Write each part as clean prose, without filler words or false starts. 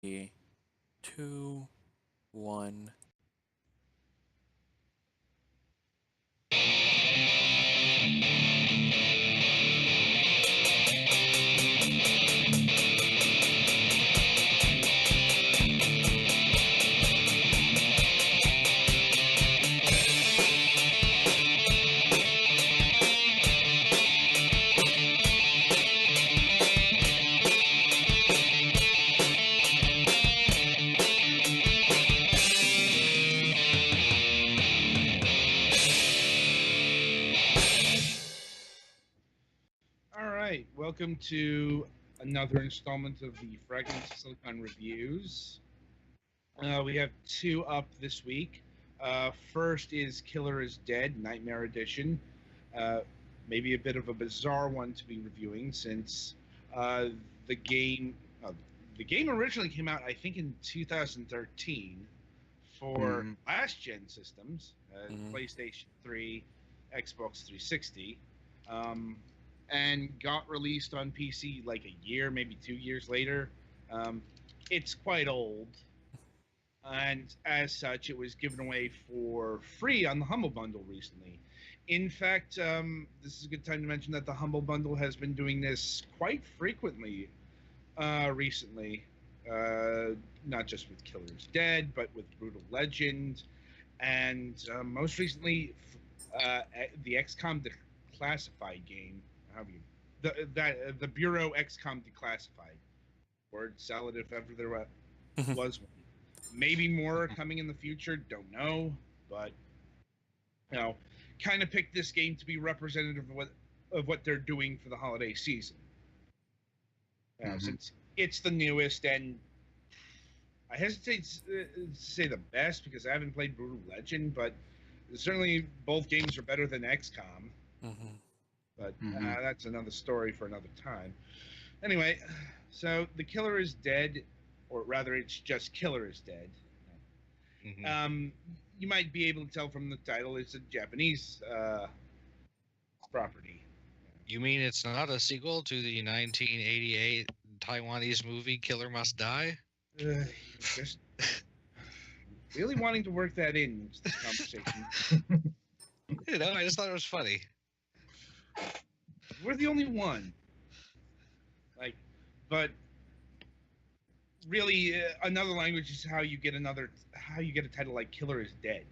Three, two, one. All right, welcome to another installment of the Fragments Silicon Reviews. We have two up this week. First is Killer is Dead, Nightmare Edition. Uh, Maybe a bit of a bizarre one to be reviewing since uh, the game uh, the game originally came out, I think, in 2013 for last gen systems, PlayStation 3, Xbox 360. And got released on PC like a year, maybe 2 years later. It's quite old, and as such, it was given away for free on the Humble Bundle recently. In fact, this is a good time to mention that the Humble Bundle has been doing this quite frequently recently. Not just with Killer's Dead, but with Brutal Legend, and most recently, the XCOM Declassified game. How do you the Bureau XCOM Declassified. Word salad if ever there was one. Maybe more coming in the future. Don't know, but kind of picked this game to be representative of what they're doing for the holiday season. Since it's the newest, and I hesitate to say the best because I haven't played Brutal Legend, but certainly both games are better than XCOM. But that's another story for another time. Anyway, so The Killer is Dead, or rather, it's just Killer is Dead. You might be able to tell from the title it's a Japanese property. You mean it's not a sequel to the 1988 Taiwanese movie Killer Must Die? Just really wanting to work that into this conversation. I just thought it was funny. We're the only one. But really, another language is how you get a title like Killer is Dead.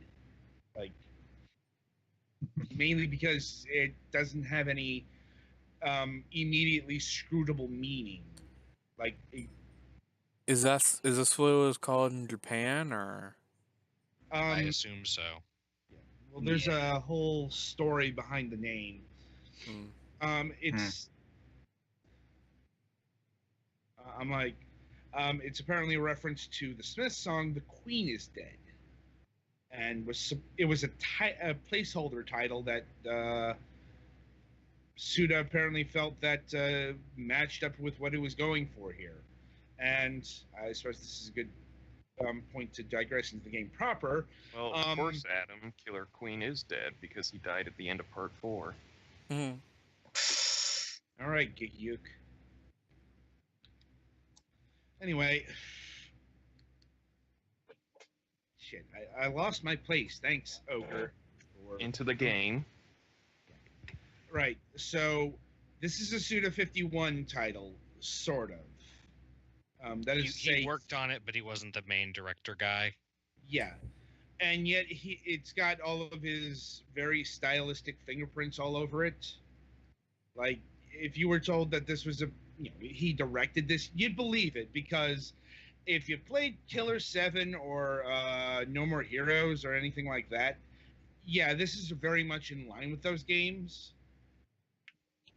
Mainly because it doesn't have any immediately scrutable meaning. Is this what it was called in Japan, or? I assume so. Well, there's a whole story behind the name. It's it's apparently a reference to the Smiths song "The Queen is Dead," and it was a placeholder title that Suda apparently felt that matched up with what it was going for here. And I suppose this is a good point to digress into the game proper. Well, of course, Adam, Killer Queen is dead because he died at the end of Part 4. All right, Gigyuk. Anyway, shit, I lost my place. Thanks, Ogre. Into the game. Right, so this is a Suda 51 title, sort of. That is he worked on it, but he wasn't the main director guy. Yeah, and yet it's got all of his very stylistic fingerprints all over it. Like, if you were told that this was he directed this, you'd believe it, because if you played Killer 7 or No More Heroes or anything like that, yeah, this is very much in line with those games.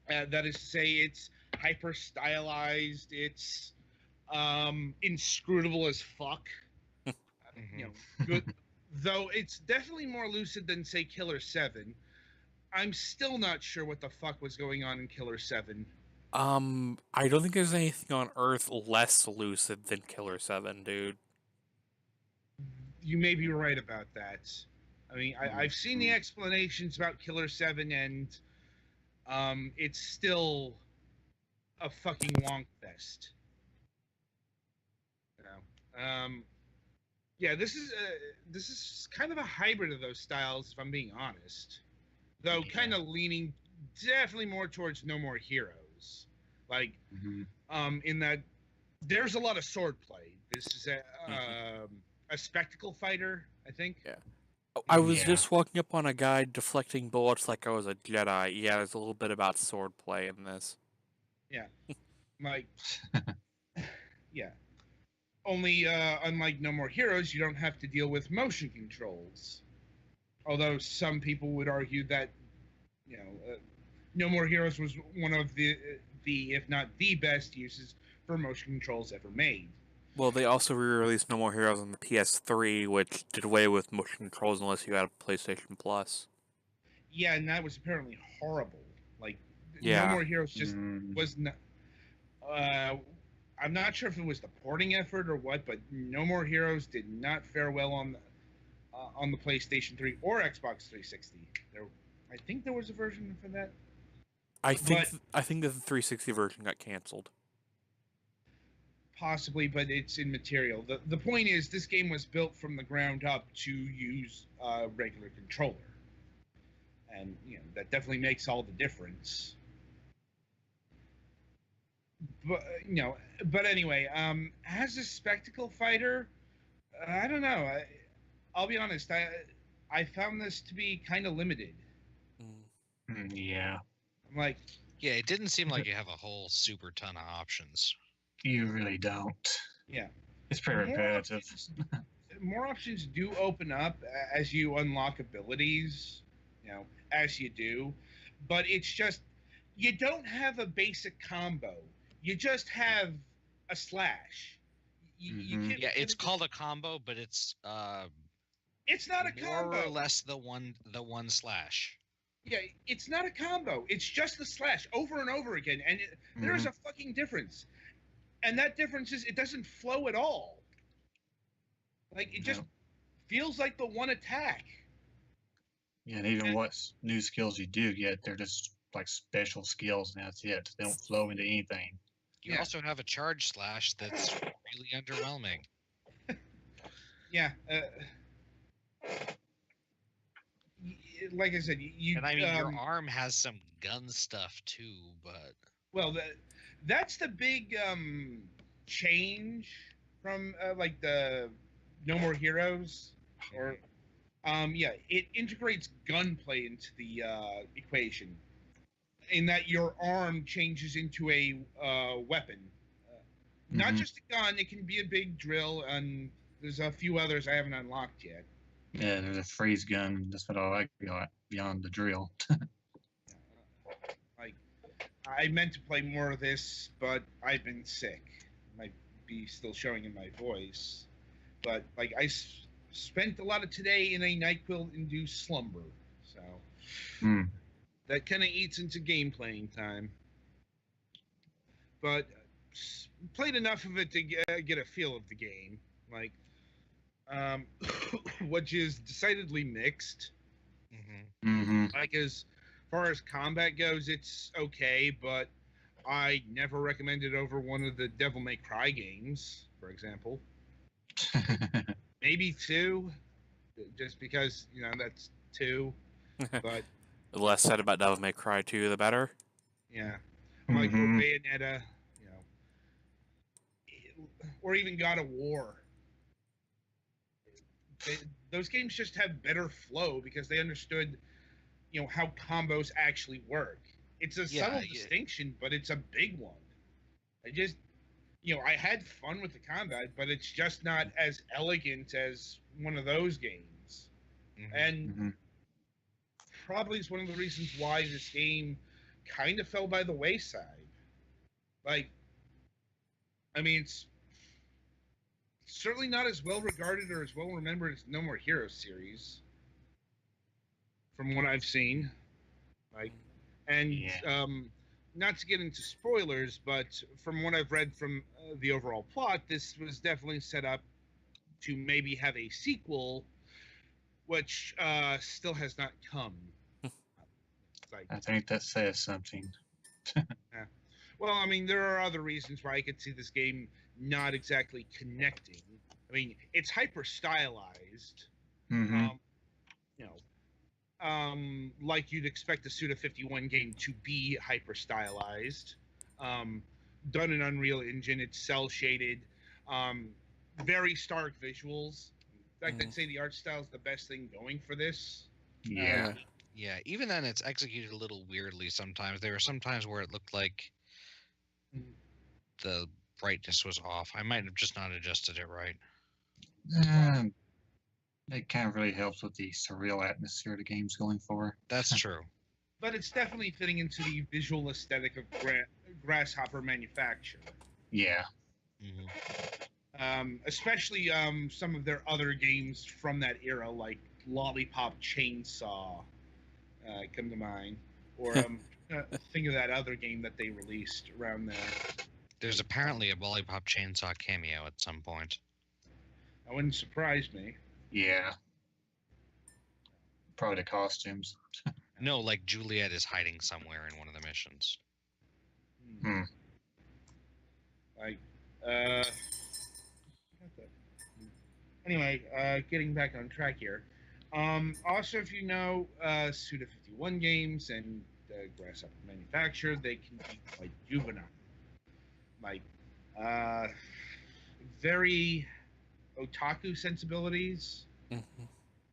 That is to say, it's hyper stylized, it's inscrutable as fuck. Good. Though it's definitely more lucid than, say, Killer 7. I'm still not sure what the fuck was going on in Killer 7. I don't think there's anything on Earth less lucid than Killer 7, dude. You may be right about that. I mean, I've seen the explanations about Killer 7, and it's still a fucking wonk fest. Yeah, this is kind of a hybrid of those styles, if I'm being honest. Though kind of leaning definitely more towards No More Heroes. Like, in that there's a lot of swordplay. This is a spectacle fighter, I think. Yeah. I was Yeah. just walking up on a guy deflecting bullets like I was a Jedi. Yeah, there's a little bit about swordplay in this. Yeah, like, yeah. Only, unlike No More Heroes, you don't have to deal with motion controls. Although some people would argue that, No More Heroes was one of the if not the best uses for motion controls ever made. Well, they also re-released No More Heroes on the PS3, which did away with motion controls unless you had a PlayStation Plus. Yeah, and that was apparently horrible. Like, Yeah. No More Heroes just was not. I'm not sure if it was the porting effort or what, but No More Heroes did not fare well on the PlayStation 3 or Xbox 360. I think there was a version for that. I think that the 360 version got canceled. Possibly, but it's immaterial. The point is, this game was built from the ground up to use a regular controller, and that definitely makes all the difference. But anyway, as a spectacle fighter, I don't know. I'll be honest. I found this to be kind of limited. Yeah. I'm like, Yeah, it didn't seem like you have a whole super ton of options. You really don't. yeah, It's pretty repetitive. more options do open up as you unlock abilities, as you do, but it's just you don't have a basic combo. You just have a slash. You can't, Yeah, it's called a combo, but it's not a more combo. or less the one slash. Yeah, it's not a combo. It's just the slash over and over again, and there's a fucking difference. And that difference is it doesn't flow at all. Like, it just feels like the one attack. Yeah, and even what new skills you do get, they're just like special skills, and that's it. They don't flow into anything. You also have a charge slash that's really underwhelming. Yeah. Like I said, and I mean, your arm has some gun stuff too, but well, that's the big change from like the No More Heroes, or it integrates gunplay into the equation, in that your arm changes into a weapon, not just a gun. It can be a big drill, and there's a few others I haven't unlocked yet. Yeah, there's a freeze gun. That's what I like beyond the drill. Like, I meant to play more of this, but I've been sick. Might be still showing in my voice. But, like, I spent a lot of today in a NyQuil-induced slumber. So, that kind of eats into game playing time. But played enough of it to get a feel of the game. Like, which is decidedly mixed. Like, as far as combat goes, it's okay, but I never recommend it over one of the Devil May Cry games, for example. Maybe 2, just because, that's 2. But the less said about Devil May Cry 2, the better. Yeah. Like, or Bayonetta, or even God of War. Those games just have better flow because they understood, how combos actually work. It's a subtle distinction, but it's a big one. I just, I had fun with the combat, but it's just not as elegant as one of those games. And probably is one of the reasons why this game kind of fell by the wayside. Like, I mean, it's certainly not as well regarded or as well remembered as No More Heroes series, from what I've seen. Like, and not to get into spoilers, but from what I've read from the overall plot, this was definitely set up to maybe have a sequel, which still has not come. Like, I think that says something. Well, I mean, there are other reasons why I could see this game not exactly connecting. I mean, it's hyper stylized. Mm-hmm. You know, like you'd expect a Suda 51 game to be hyper stylized. Um, done in Unreal Engine, it's cell shaded, very stark visuals. In fact, I'd say the art style is the best thing going for this. Yeah. Yeah, even then it's executed a little weirdly sometimes. There were some times where it looked like the brightness was off. I might have just not adjusted it right. Um, it kind of really helps with the surreal atmosphere the game's going for. That's true. But it's definitely fitting into the visual aesthetic of Grasshopper Manufacture. Yeah. Especially some of their other games from that era, like Lollipop Chainsaw, come to mind, or think of that other game that they released around there. There's apparently a Lollipop Chainsaw cameo at some point. That wouldn't surprise me. Yeah. Probably the costumes. No, like Juliet is hiding somewhere in one of the missions. Hmm. Like, anyway, getting back on track here. Also, if you know Suda 51 games and Grasshopper Manufacture, they can be quite juvenile. Like, very otaku sensibilities. Mm-hmm.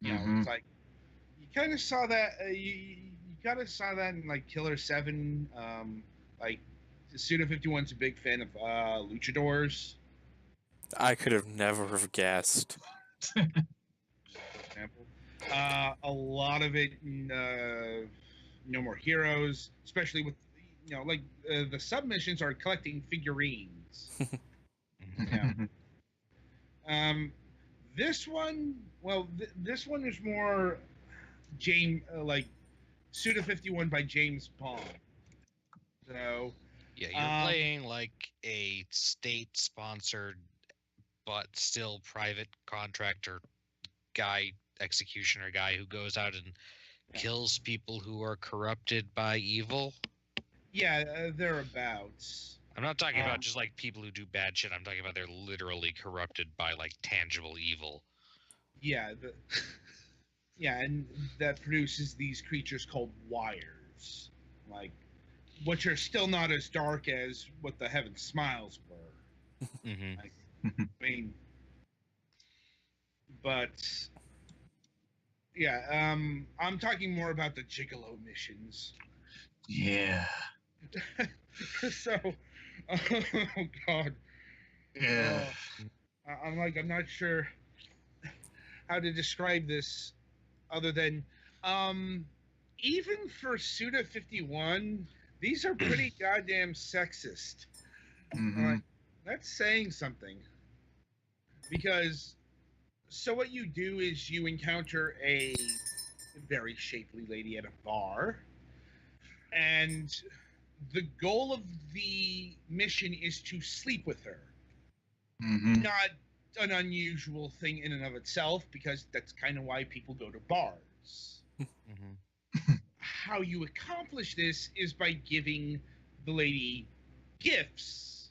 You know, it's like you kind of saw that. You kind of saw that in like Killer 7. Like, Suda 51's a big fan of luchadors. I could have never have guessed. For example, a lot of it in No More Heroes, especially with like the submissions are collecting figurines. This one, this one is more James, like Suda 51 by James Bond. So yeah, you're playing like a state-sponsored but still private contractor guy, executioner guy who goes out and kills people who are corrupted by evil. Yeah, thereabouts. I'm not talking about just like people who do bad shit. I'm talking about they're literally corrupted by like tangible evil. Yeah, yeah, and that produces these creatures called wires, like, which are still not as dark as what the Heaven Smiles were. Like, I mean, but yeah, I'm talking more about the Gigolo missions. Yeah. So, oh god, Yeah. I'm not sure how to describe this, other than, even for Suda 51, these are pretty goddamn sexist. Like, that's saying something. Because, so what you do is you encounter a very shapely lady at a bar, and the goal of the mission is to sleep with her. Not an unusual thing in and of itself, because that's kind of why people go to bars. How you accomplish this is by giving the lady gifts,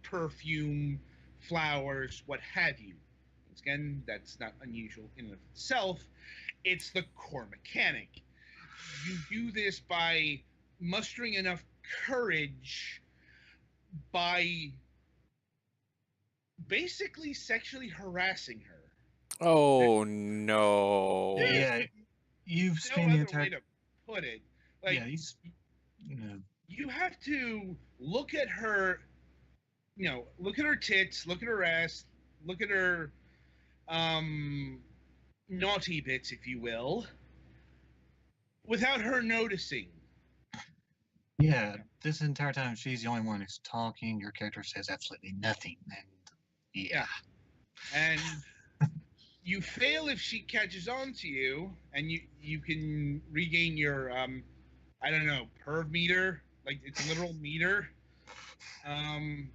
perfume, flowers, what have you. Once again, that's not unusual in and of itself. It's the core mechanic. You do this by mustering enough courage by basically sexually harassing her. Oh no! Yeah, you've no spent the other entire. way to put it. Like, Yeah, you have to look at her, look at her tits, look at her ass, look at her naughty bits, if you will, without her noticing. Yeah, this entire time she's the only one who's talking. Your character says absolutely nothing, and yeah. And you fail if she catches on to you, and you can regain your I don't know, perv meter, like it's a literal meter,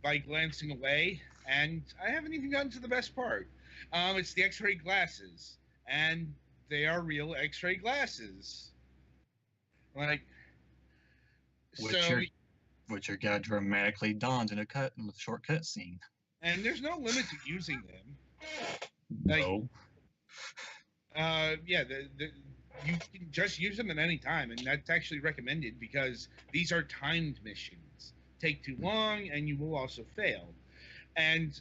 by glancing away. And I haven't even gotten to the best part. It's the X-ray glasses, and they are real X-ray glasses. Like, which your guy dramatically dons in a short cut scene. And there's no limit to using them. Like, No. yeah, you can just use them at any time, and that's actually recommended because these are timed missions. Take too long, and you will also fail. And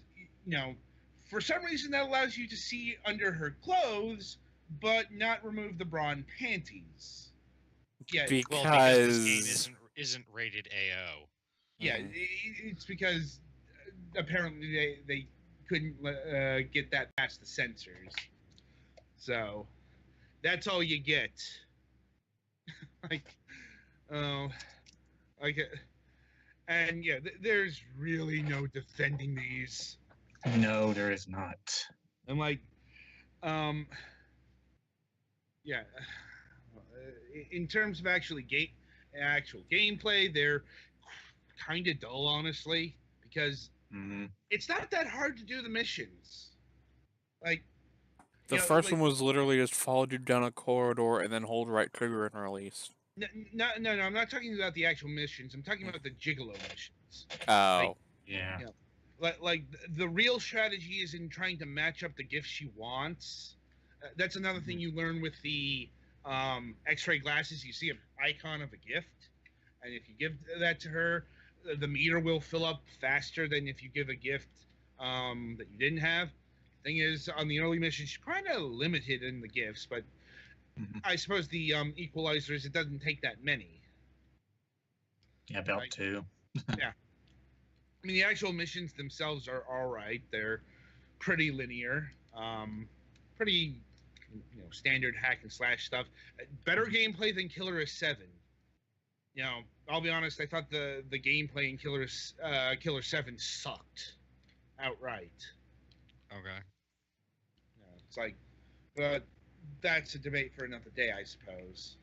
for some reason that allows you to see under her clothes, but not remove the bra and panties. Yeah, Well, because this game Because isn't rated AO. yeah, Mhm. it's because apparently they couldn't get that past the censors. So that's all you get. Like, oh, like, and yeah, there's really no defending these. No, there is not. I'm like, um, yeah. In terms of actual gameplay, they're kind of dull, honestly, because Hmm. it's not that hard to do the missions. Like, the first one was literally just follow you down a corridor and then hold right trigger and release. No, I'm not talking about the actual missions. I'm talking about the gigolo missions. Oh. Yeah. Yeah. Like the real strategy is in trying to match up the gifts she wants. That's another thing you learn with the X-ray glasses. You see an icon of a gift, and if you give that to her, the meter will fill up faster than if you give a gift that you didn't have. Thing is, on the early missions, you're kind of limited in the gifts, but Mhm. I suppose the equalizers, it doesn't take that many. Yeah, about Right. 2. Yeah. I mean, the actual missions themselves are all right. They're pretty linear, pretty standard hack and slash stuff. Better gameplay than Killer 7. I'll be honest. I thought the gameplay in Killer 7 sucked outright. Okay. It's like, but that's a debate for another day, I suppose.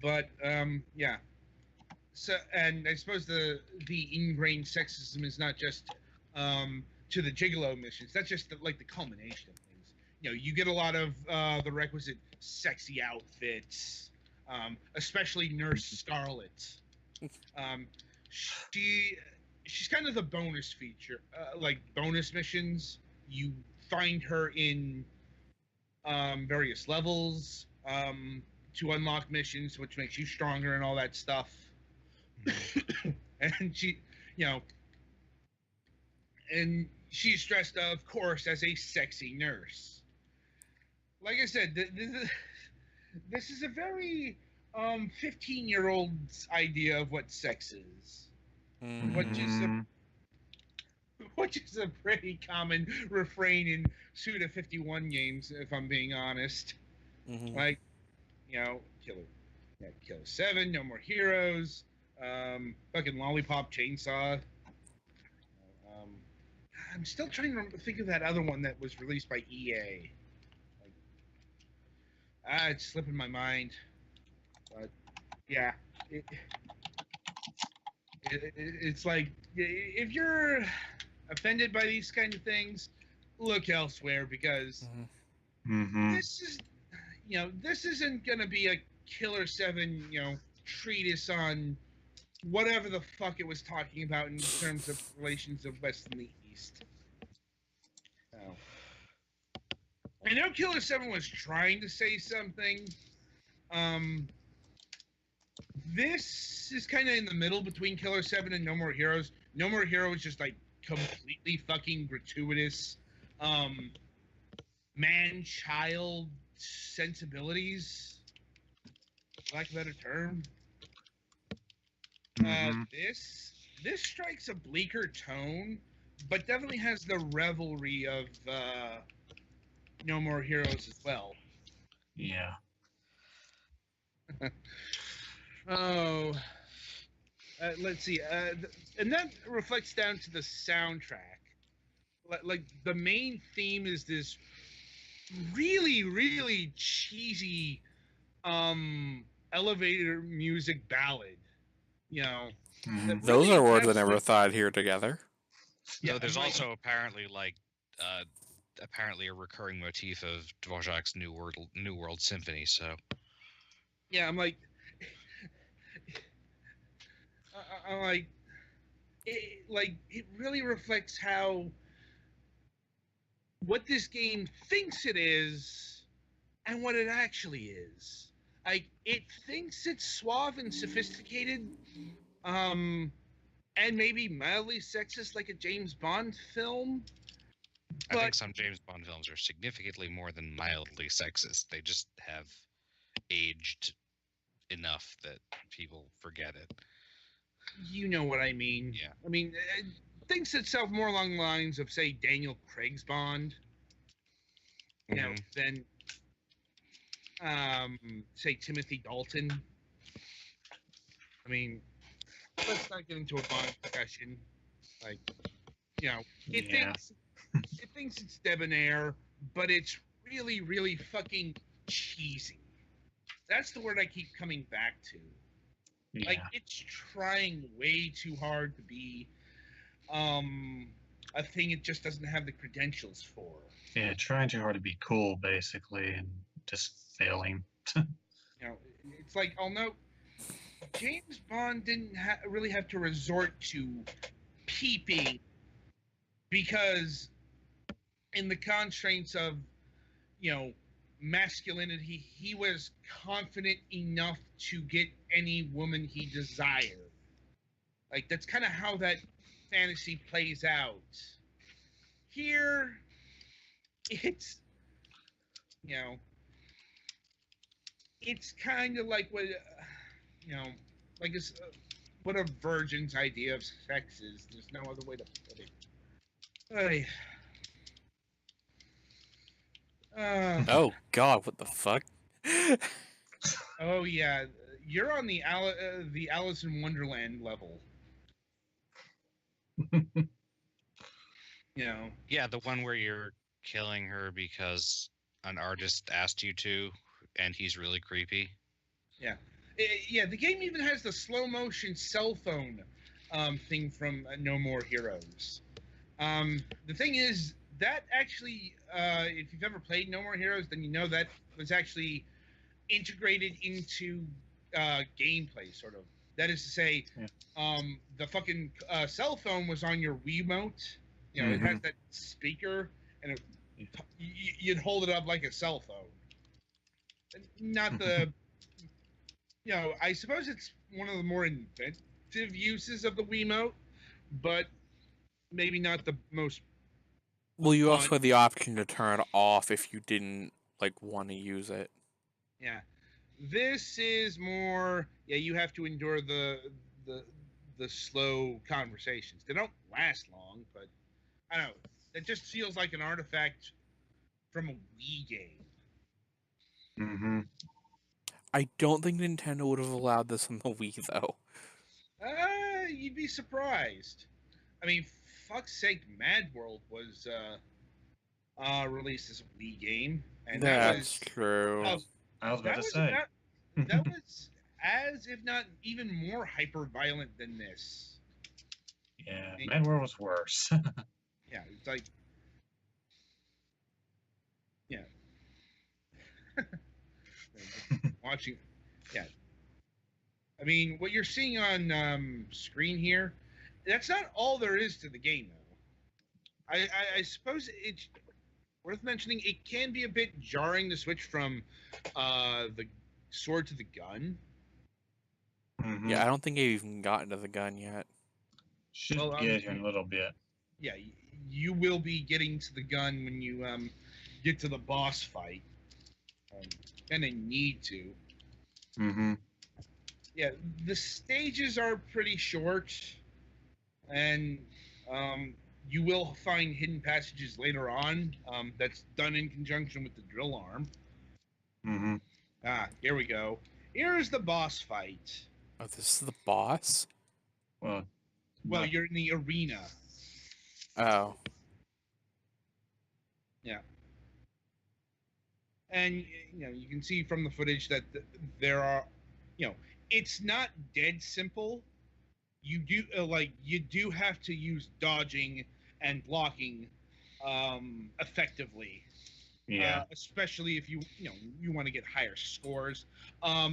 But yeah. So, and I suppose the ingrained sexism is not just to the gigolo missions. That's just like the culmination of things. You get a lot of the requisite sexy outfits, especially Nurse Scarlet. Um, she's kind of the bonus feature, like bonus missions. You find her in various levels to unlock missions, which makes you stronger and all that stuff. And you know, and she's dressed, of course, as a sexy nurse. Like I said, this is a very 15-year-old's idea of what sex is, Mhm. which is a pretty common refrain in Suda 51 games, if I'm being honest. Mhm. Like, Killer 7, No More Heroes, fucking Lollipop Chainsaw. Um, I'm still trying to think of that other one that was released by EA. It's slipping my mind. But yeah, it's like if you're offended by these kind of things, look elsewhere because Hmm. this isn't gonna be a Killer 7 treatise on whatever the fuck it was talking about in terms of relations of West and the East. Oh. I know Killer 7 was trying to say something. This is kind of in the middle between Killer 7 and No More Heroes. No More Heroes just like completely fucking gratuitous man-child sensibilities, for lack of a better term. This strikes a bleaker tone, but definitely has the revelry of No More Heroes as well. Yeah. Oh, let's see. And that reflects down to the soundtrack. Like the main theme is this really, really cheesy elevator music ballad. Mhm. Those Really are words I has never the- thought I'd hear together. Yeah, So there's like- also apparently apparently a recurring motif of Dvorak's New World Symphony. So Yeah, I'm like, it really reflects how what this game thinks it is and what it actually is. Like, it thinks it's suave and sophisticated, and maybe mildly sexist like a James Bond film. I think But some James Bond films are significantly more than mildly sexist. They just have aged enough that people forget it. you know what I mean. Yeah. I mean, it thinks itself more along the lines of, say, Daniel Craig's Bond, you know, Mhm. than, say, Timothy Dalton. I mean, let's not get into a Bond discussion. Like, you know, it Yeah. thinks it's debonair, but it's really, really fucking cheesy. That's the word I keep coming back to. Yeah. Like, it's trying way too hard to be a thing it just doesn't have the credentials for. Yeah, trying too hard to be cool, basically, and just failing. You know, it's like, oh no, James Bond didn't really have to resort to peeping because in the constraints of, you know, masculinity, he was confident enough to get any woman he desired. Like, that's kind of how that fantasy plays out. Here, it's, you know, it's kind of like what, you know, like it's what a virgin's idea of sex is. There's no other way to put it. Ay. Oh God, what the fuck? Oh yeah, you're on the Alice in Wonderland level. You know, Yeah, the one where you're killing her because an artist asked you to, and he's really creepy. yeah. The game even has the slow motion cell phone thing from No More Heroes. The thing is that actually, if you've ever played No More Heroes, then you know that was actually integrated into gameplay, sort of. That is to say, Yeah. the fucking cell phone was on your Wiimote. You know, it has that speaker, and you'd hold it up like a cell phone. Not the, you know, I suppose it's one of the more inventive uses of the Wiimote, but maybe not the most Well, you fun. also had the option to turn it off if you didn't like want to use it. Yeah. This is more, yeah, you have to endure the slow conversations. They don't last long, but I don't know. It just feels like an artifact from a Wii game. Mm-hmm. I don't think Nintendo would have allowed this on the Wii though. You'd be surprised. I mean, fuck's sake, Mad World was released as a Wii game, and That's that true. was I was about that to was say. that was as if not even more hyper violent than this. Yeah, Mad World was worse. Yeah, it's like, yeah. Watching, yeah. I mean, what you're seeing on screen here, that's not all there is to the game, though. I suppose it's worth mentioning. It can be a bit jarring to switch from the sword to the gun. Mhm. Yeah, I don't think I've even gotten to the gun yet. Should Well, get here in a little bit. Yeah, you will be getting to the gun when you get to the boss fight. Kind of need to. Mm-hmm. Yeah, the stages are pretty short, and you will find hidden passages later on. That's done in conjunction with the drill arm. Mm-hmm. Here we go. Here's the boss fight. Oh, this is the boss? Well, Well, you're in the arena. Oh. Yeah. And, you know, you can see from the footage that there are, you know, it's not dead simple. You do, you do have to use dodging and blocking effectively. yeah. Especially if you want to get higher scores.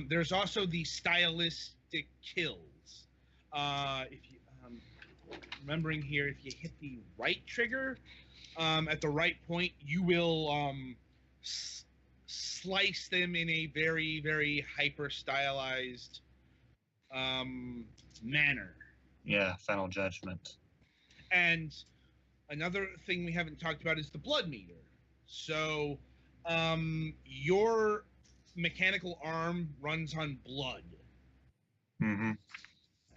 There's also the stylistic kills. If you remembering here, if you hit the right trigger, at the right point, you will slice them in a very, very hyper stylized manner. Yeah, Final Judgment. And another thing we haven't talked about is the blood meter. So your mechanical arm runs on blood, Mm-hmm.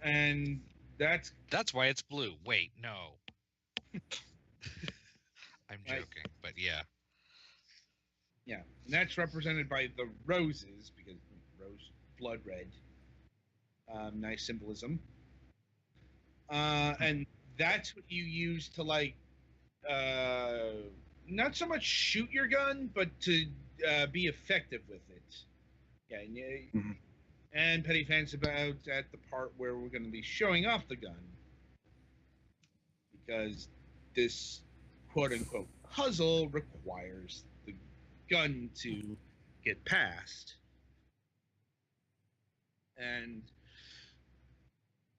and that's why it's blue. Wait, no. I'm Right. joking, but yeah. yeah, and that's represented by the roses because rose blood red. Nice symbolism. And that's what you use to like not so much shoot your gun, but to be effective with it. Yeah, and Petty Fan's about at the part where we're going to be showing off the gun because this quote-unquote puzzle requires the gun to get passed. And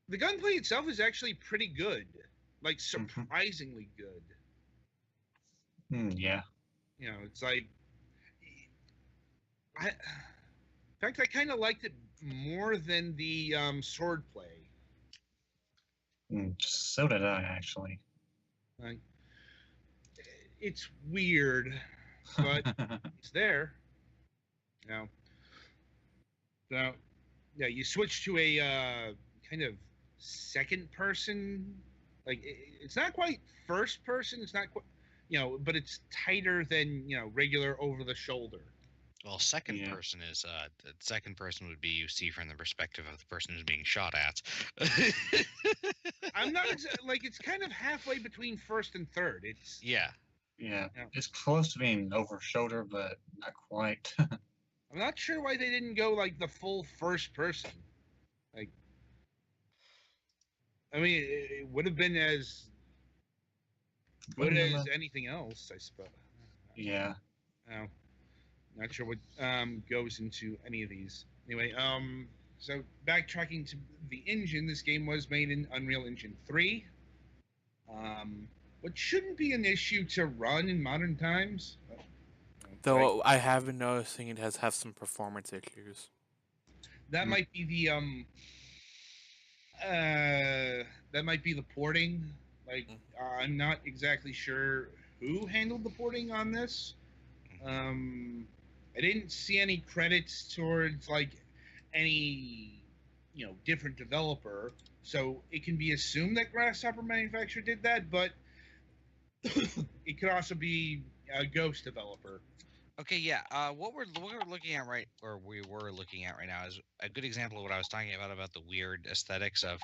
the gunplay itself is actually pretty good, like surprisingly good. Yeah. You know, it's like, in fact, I kind of liked it more than the sword play. So did I, actually. Like, it's weird, but it's there. You know. So, yeah, you switch to a kind of second person. Like, it's not quite first person. It's not quite, you know, but it's tighter than, you know, regular over the shoulder. Well, second person is the second person would be you see from the perspective of the person who's being shot at. I'm not like it's kind of halfway between first and third. It's yeah. It's close to being over shoulder, but not quite. I'm not sure why they didn't go like the full first person. Like, I mean, it would have been as good as anything else, I suppose. Yeah. No, not sure what goes into any of these. Anyway, so backtracking to the engine, this game was made in Unreal Engine 3. What shouldn't be an issue to run in modern times. Though I have been noticing it has some performance issues. That might be the porting. Like, I'm not exactly sure who handled the porting on this. I didn't see any credits towards like any, you know, different developer, so it can be assumed that Grasshopper Manufacturer did that, but it could also be a Ghost developer. Okay, yeah. What we're looking at right now is a good example of what I was talking about the weird aesthetics of.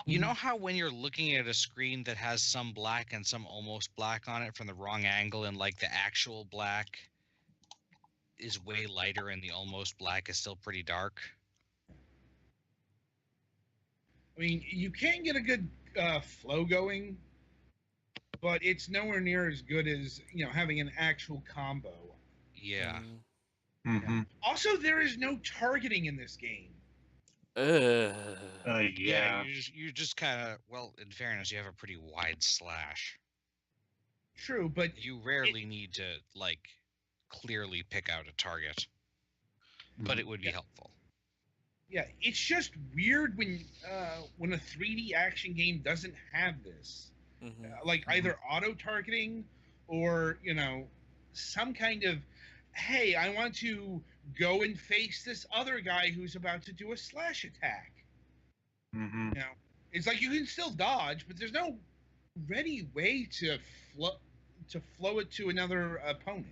You know how when you're looking at a screen that has some black and some almost black on it from the wrong angle, and like the actual black is way lighter and the almost black is still pretty dark? I mean, you can get a good flow going, but it's nowhere near as good as, you know, having an actual combo. Yeah. Mm-hmm. Also, there is no targeting in this game. Yeah. You just kind of, well, in fairness, you have a pretty wide slash. True, but you rarely need to like clearly pick out a target, but it would be helpful. Yeah, it's just weird when a 3D action game doesn't have this, like either auto targeting or, you know, some kind of, hey, I want to go and face this other guy who's about to do a slash attack. You know, it's like you can still dodge, but there's no ready way to flow it to another opponent.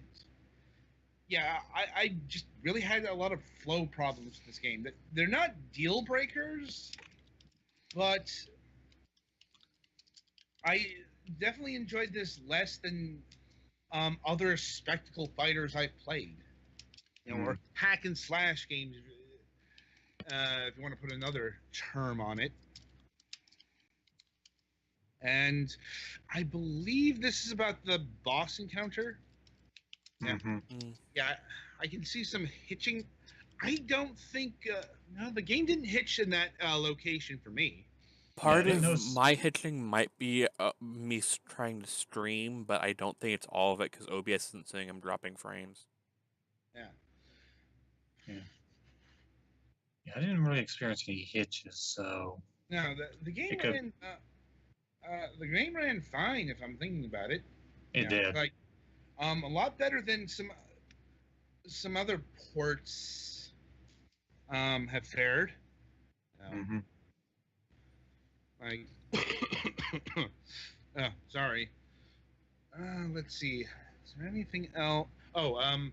Yeah, I just really had a lot of flow problems with this game. That they're not deal breakers, but I definitely enjoyed this less than other spectacle fighters I've played. You know, or hack and slash games, if you want to put another term on it. And I believe this is about the boss encounter. Yeah, I can see some hitching. I don't think no, the game didn't hitch in that location for me. Part didn't of notice- my hitching might be me trying to stream, but I don't think it's all of it because OBS isn't saying I'm dropping frames. Yeah, I didn't really experience any hitches, so No, the game It could- ran. The game ran fine if I'm thinking about it. it did. Like, a lot better than some other ports have fared. hmm Like, oh, sorry. Let's see. Is there anything else? Oh,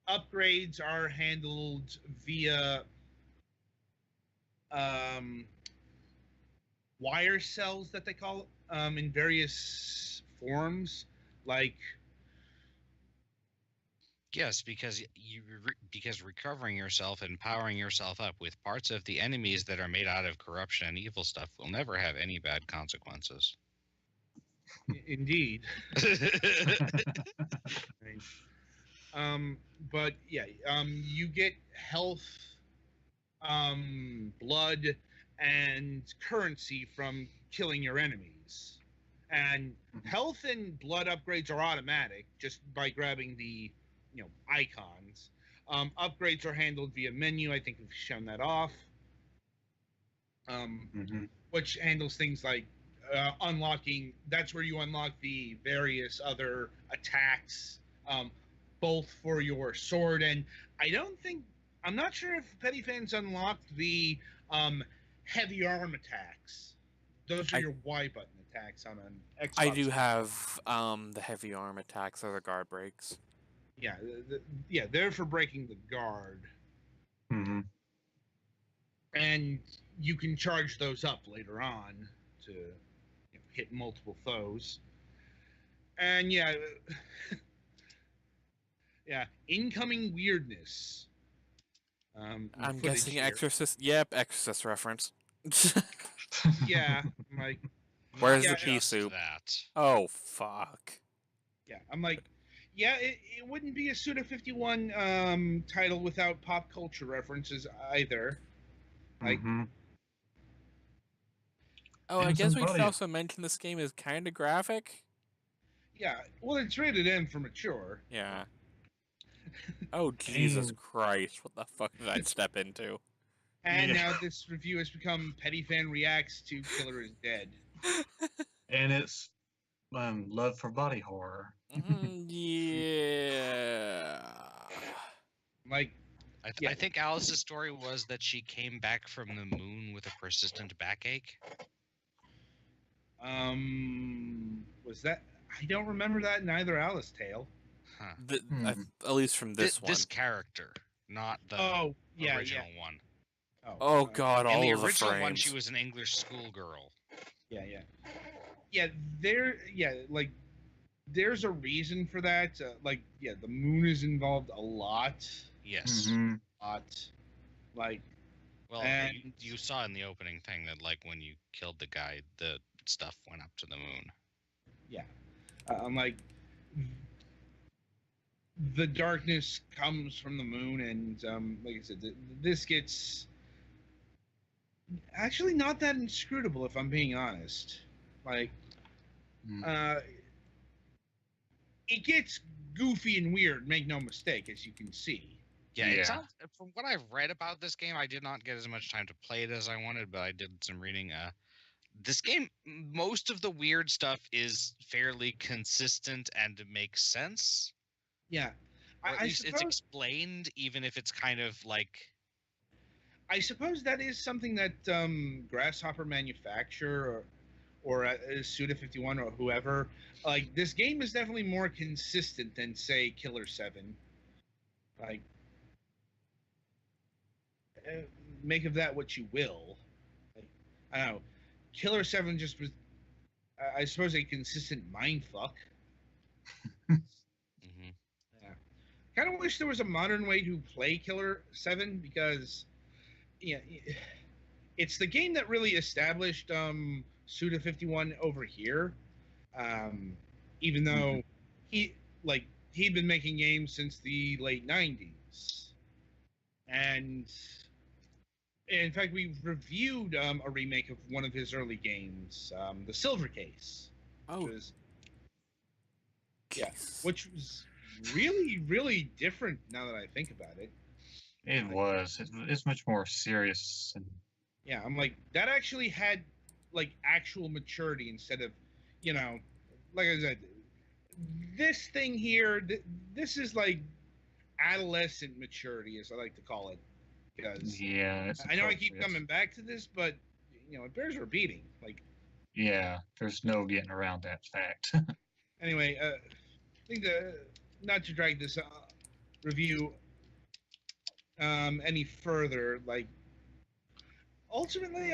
upgrades are handled via wire cells that they call it, in various forms. Like, Yes, because because recovering yourself and powering yourself up with parts of the enemies that are made out of corruption and evil stuff will never have any bad consequences. indeed. But yeah, you get health, blood, and currency from killing your enemies. And health and blood upgrades are automatic just by grabbing the, icons. Upgrades are handled via menu. I think we've shown that off. hmm Which handles things like unlocking. That's where you unlock the various other attacks, both for your sword and I'm not sure if Petty Fans unlocked the heavy arm attacks. Those are your Y button attacks on an Xbox. I do have the heavy arm attacks or the guard breaks. Yeah, they're for breaking the guard, hmm and you can charge those up later on to hit multiple foes. And yeah, yeah, incoming weirdness. I'm footage guessing here. Exorcist. Yep, Exorcist reference. Yeah, I'm like, Where's Yeah, the pea Just soup? that. Oh fuck. yeah, I'm like, yeah, it wouldn't be a Suda 51 title without pop culture references either. Like, hmm Oh, I And guess we should somebody- also mention this game is kind of graphic. yeah, well, it's rated M for mature. Yeah. Oh Jesus And- Christ! What the fuck did I step into? And Yeah. now this review has become Petty Fan Reacts to Killer is Dead. And it's love for body horror. Yeah. Like, I Yeah. think Alice's story was that she came back from the moon with a persistent backache. was that? I don't remember that in either Alice tale. Huh. At least from this one. This character, not the Oh, yeah, original one. yeah. Oh god, In all the of the original frames. one, she was an English schoolgirl. Yeah. Like, there's a reason for that. The moon is involved a lot. Yes. hmm Like, Well, And- you saw in the opening thing that like when you killed the guy, the stuff went up to the moon. I'm like, the darkness comes from the moon, and like I said, this gets actually not that inscrutable, if I'm being honest. Like, it gets goofy and weird. Make no mistake, as you can see. Yeah, Yeah. it sounds. From what I've read about this game, I did not get as much time to play it as I wanted, but I did some reading. This game, most of the weird stuff is fairly consistent and makes sense. Yeah, Or at I least it's suppose. explained, even if it's kind of like. I suppose that is something that Grasshopper manufacture or Suda 51 or whoever. Like, this game is definitely more consistent than, say, Killer 7. Like, make of that what you will. Like, I don't know. Killer 7 just was, I suppose, a consistent mindfuck. Mhm. Kind of wish there was a modern way to play Killer 7 because, yeah, it's the game that really established Suda 51 over here. Even though he'd been making games since the late 90s, and In fact, we reviewed a remake of one of his early games, the Silver Case, which Oh, was which was really, really different. Now that I think about it, It was. It's much more serious. And yeah, I'm like that actually had like actual maturity instead of, you know, like I said, this thing here. This is like adolescent maturity, as I like to call it, because yeah, it's I know I keep appropriate. coming back to this, but it bears repeating. Like Yeah, there's no getting around that fact. anyway, I think not to drag this review any further. Like ultimately,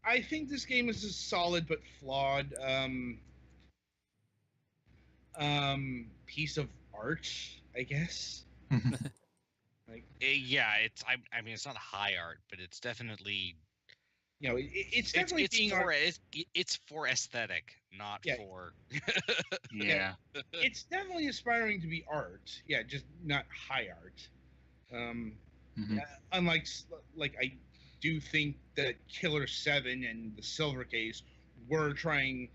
I think this game is a solid but flawed piece of art, I guess. Like Yeah, I mean, it's not high art, but it's definitely it's definitely being art. It's for aesthetic, not Yeah. for. Yeah. It's definitely aspiring to be art. Yeah, just not high art. Mhm. Unlike like I do think that Killer 7 and the Silver Case were trying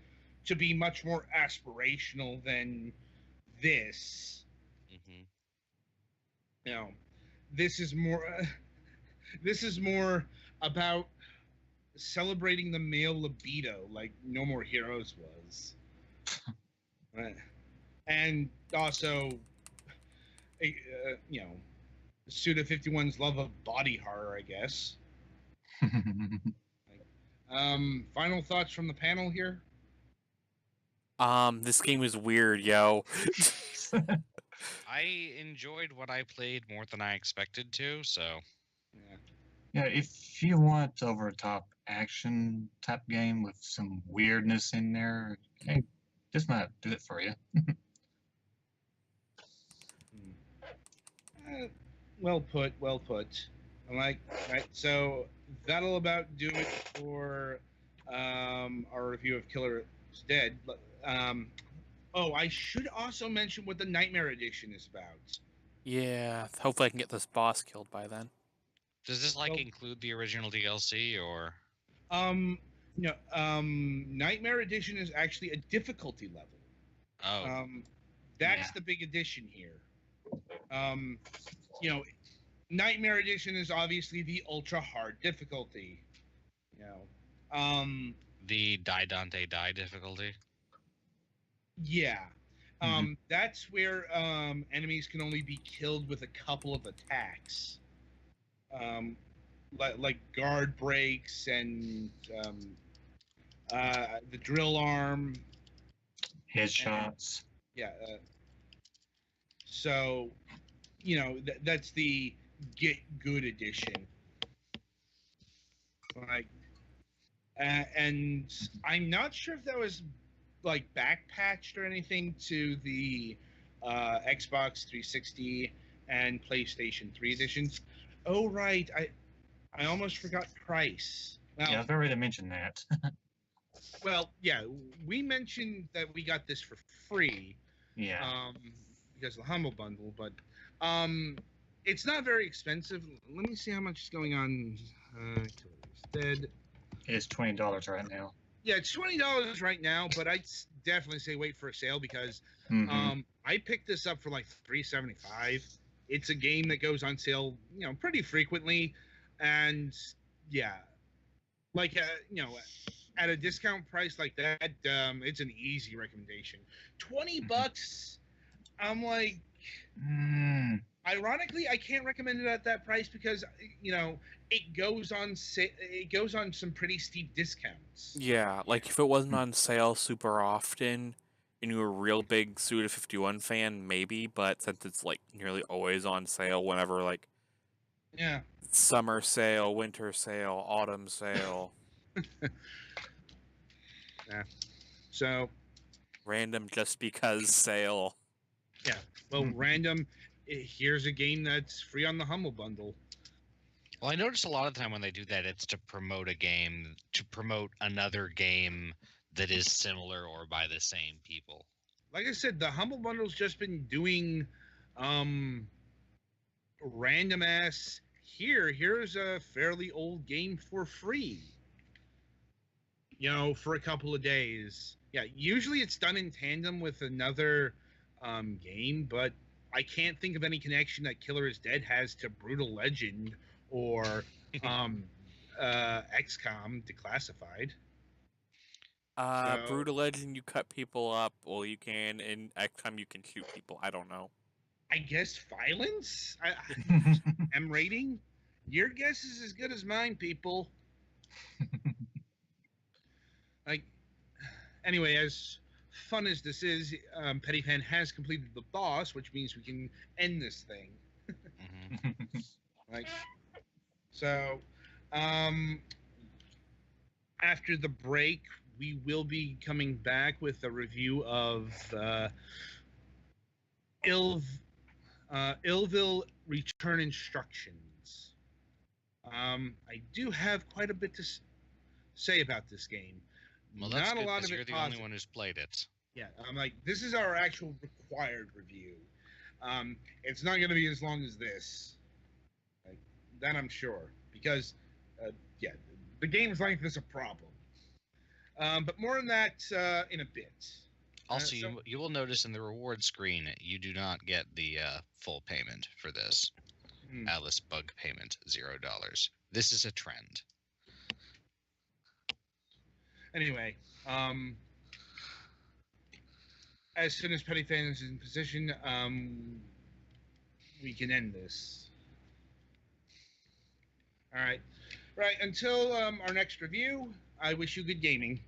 to be much more aspirational than this. Mhm. You know, this is more this is more about celebrating the male libido like No More Heroes was. Right. And also Suda 51's love of body horror, I guess. Final thoughts from the panel here? this game is weird, yo. I enjoyed what I played more than I expected to, so Yeah. Yeah, if you want over the top action type game with some weirdness in there, hey, this might do it for you. Well put, well put. Right, so that'll about do it for our review of Killer's Dead. I should also mention what the Nightmare Edition is about. Yeah, hopefully I can get this boss killed by then. does this like Well- include the original DLC or? Nightmare Edition is actually a difficulty level. Oh, That's Yeah. the big addition here. Um, Nightmare Edition is obviously the ultra hard difficulty. the Die Dante Die difficulty. Yeah. Mhm. That's where enemies can only be killed with a couple of attacks. Like guard breaks and the drill arm. Headshots. Yeah. So, that's the get good edition. Like, and I'm not sure if that was like backpatched or anything to the Xbox 360 and PlayStation 3 editions. Oh right, I almost forgot price. Well, Yeah, I've already mentioned that. yeah, we mentioned that we got this for free Yeah. because of the Humble Bundle, but it's not very expensive. Let me see how much is going on. Killer's Dead. It's $20 right now. Yeah, it's $20 right now, but I'd definitely say wait for a sale because Mhm. I picked this up for like $3.75. It's a game that goes on sale, pretty frequently, and yeah, like at a discount price like that, it's an easy recommendation. $20. I'm like, Mm. ironically, I can't recommend it at that price because it goes on some pretty steep discounts. Yeah, like if it wasn't on sale super often and you were a real big Suda 51 fan, maybe, but since it's like nearly always on sale whenever like Yeah. summer sale, winter sale, autumn sale, So, random just because sale. well, Mhm. random. Here's a game that's free on the Humble Bundle. Well, I notice a lot of the time when they do that, it's to promote a game, to promote another game that is similar or by the same people. Like I said, the Humble Bundle's just been doing random ass here's a fairly old game for free. You know, for a couple of days. Yeah, usually it's done in tandem with another game, but I can't think of any connection that Killer is Dead has to Brutal Legend or XCOM Declassified. So Brutal Legend, you cut people up. Well, you can. In XCOM, you can shoot people. I don't know. I guess violence? M rating? Your guess is as good as mine, people. Like, anyway, as fun as this is, Petty Fan has completed the boss, which means we can end this thing. Mhm. Like, so, after the break, we will be coming back with a review of Illville Return Instructions. I do have quite a bit to say about this game. Well, that's Not a good lot because of you're it the only positive. one who's played it. Yeah, I'm like, this is our actual required review. It's not going to be as long as this. Like, that I'm sure. Because, yeah, the game's length is a problem. But more on that in a bit. Also, So- you will notice in the reward screen you do not get the full payment for this. Hmm. Alice bug payment $0. This is a trend. Anyway, as soon as Petty Fan is in position, we can end this. All right. Right. Until our next review, I wish you good gaming.